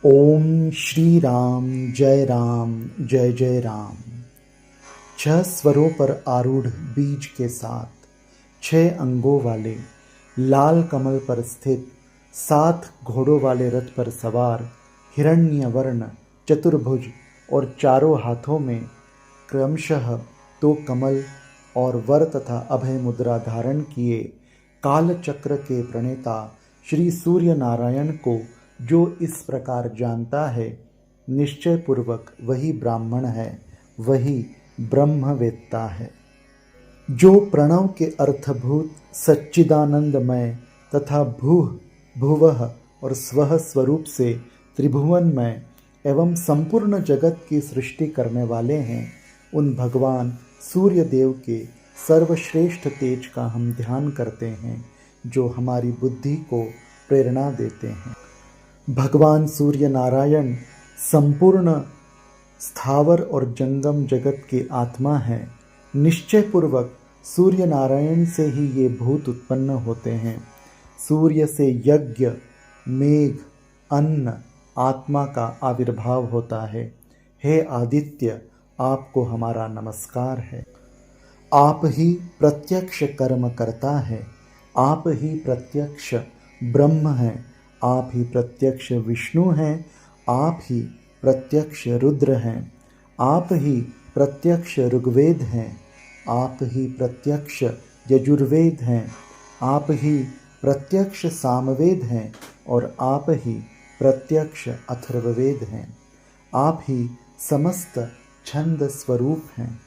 ओम श्री राम जय जय राम। 6 स्वरों पर आरूढ़ बीज के साथ 6 अंगों वाले लाल कमल पर स्थित 7 घोड़ों वाले रथ पर सवार हिरण्य वर्ण चतुर्भुज और चारों हाथों में क्रमशः 2 कमल और वर तथा अभय मुद्रा धारण किए काल चक्र के प्रणेता श्री सूर्य नारायण को जो इस प्रकार जानता है, निश्चय पूर्वक वही ब्राह्मण है, वही ब्रह्मवेत्ता है। जो प्रणव के अर्थभूत सच्चिदानंदमय तथा भूः भुवः और स्वः स्वरूप से त्रिभुवनमय एवं संपूर्ण जगत की सृष्टि करने वाले हैं, उन भगवान सूर्य देव के सर्वश्रेष्ठ तेज का हम ध्यान करते हैं, जो हमारी बुद्धि को प्रेरणा देते हैं। भगवान सूर्य नारायण संपूर्ण स्थावर और जंगम जगत के आत्मा है। निश्चय पूर्वक सूर्य नारायण से ही ये भूत उत्पन्न होते हैं। सूर्य से यज्ञ, मेघ, अन्न, आत्मा का आविर्भाव होता है। हे आदित्य, आपको हमारा नमस्कार है। आप ही प्रत्यक्ष कर्म करता है, आप ही प्रत्यक्ष ब्रह्म हैं, आप ही प्रत्यक्ष विष्णु हैं, आप ही प्रत्यक्ष रुद्र हैं, आप ही प्रत्यक्ष ऋग्वेद हैं, आप ही प्रत्यक्ष यजुर्वेद हैं, आप ही प्रत्यक्ष सामवेद हैं और आप ही प्रत्यक्ष अथर्ववेद हैं। आप ही समस्त छंद स्वरूप हैं।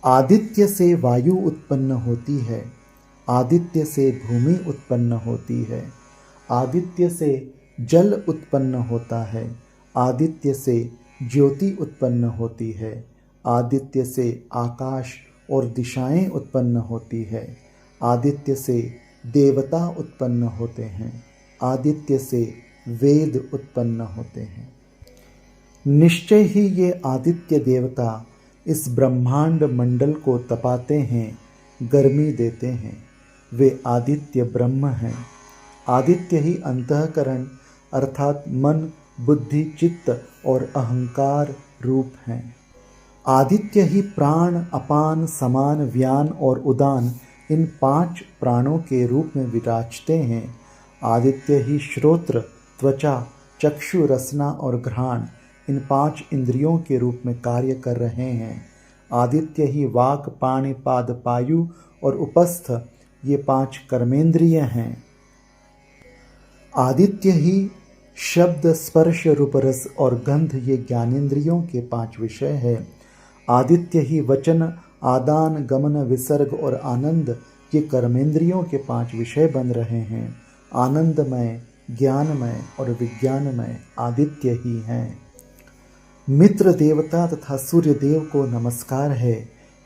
आदित्य से वायु उत्पन्न होती है, आदित्य से भूमि उत्पन्न होती है, आदित्य से जल उत्पन्न होता है, आदित्य से ज्योति उत्पन्न होती है, आदित्य से आकाश और दिशाएं उत्पन्न होती है, आदित्य से देवता उत्पन्न होते हैं, आदित्य से वेद उत्पन्न होते हैं। निश्चय ही ये आदित्य देवता इस ब्रह्मांड मंडल को तपाते हैं, गर्मी देते हैं। वे आदित्य ब्रह्म हैं। आदित्य ही अंतःकरण अर्थात मन, बुद्धि, चित्त और अहंकार रूप हैं। आदित्य ही प्राण, अपान, समान, व्यान और उदान इन 5 प्राणों के रूप में विराजते हैं। आदित्य ही श्रोत्र, त्वचा, चक्षु, रसना और घ्राण इन 5 इंद्रियों के रूप में कार्य कर रहे हैं। आदित्य ही वाक, पाणि, पाद, पायु और उपस्थ ये 5 कर्मेंद्रिय हैं। आदित्य ही शब्द, स्पर्श, रूप, रस और गंध ये ज्ञानेंद्रियों के 5 विषय है। आदित्य ही वचन, आदान, गमन, विसर्ग और आनंद ये कर्मेंद्रियों के 5 विषय बन रहे हैं। आनंदमय, ज्ञानमय और विज्ञानमय आदित्य ही हैं। मित्र देवता तथा सूर्य देव को नमस्कार है।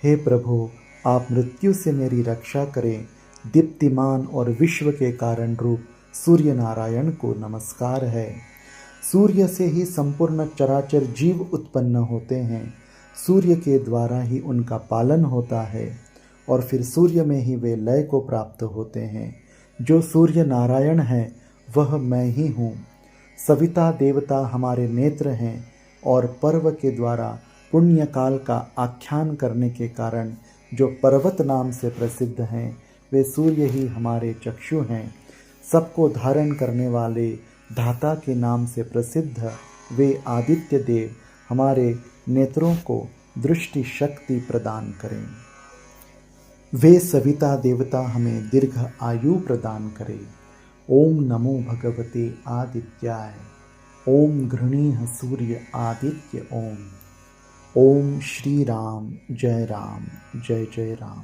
हे प्रभु, आप मृत्यु से मेरी रक्षा करें। दीप्तिमान और विश्व के कारण रूप सूर्य नारायण को नमस्कार है। सूर्य से ही संपूर्ण चराचर जीव उत्पन्न होते हैं। सूर्य के द्वारा ही उनका पालन होता है और फिर सूर्य में ही वे लय को प्राप्त होते हैं। जो सूर्य नारायण है वह मैं ही हूँ। सविता देवता हमारे नेत्र हैं और पर्व के द्वारा पुण्य काल का आख्यान करने के कारण जो पर्वत नाम से प्रसिद्ध हैं, वे सूर्य ही हमारे चक्षु हैं। सबको धारण करने वाले धाता के नाम से प्रसिद्ध वे आदित्य देव हमारे नेत्रों को दृष्टि शक्ति प्रदान करें। वे सविता देवता हमें दीर्घ आयु प्रदान करें। ओम नमो भगवते आदित्याय। ओम गृणीः सूर्य आदित्य ओम। ओम श्री राम जय जय राम।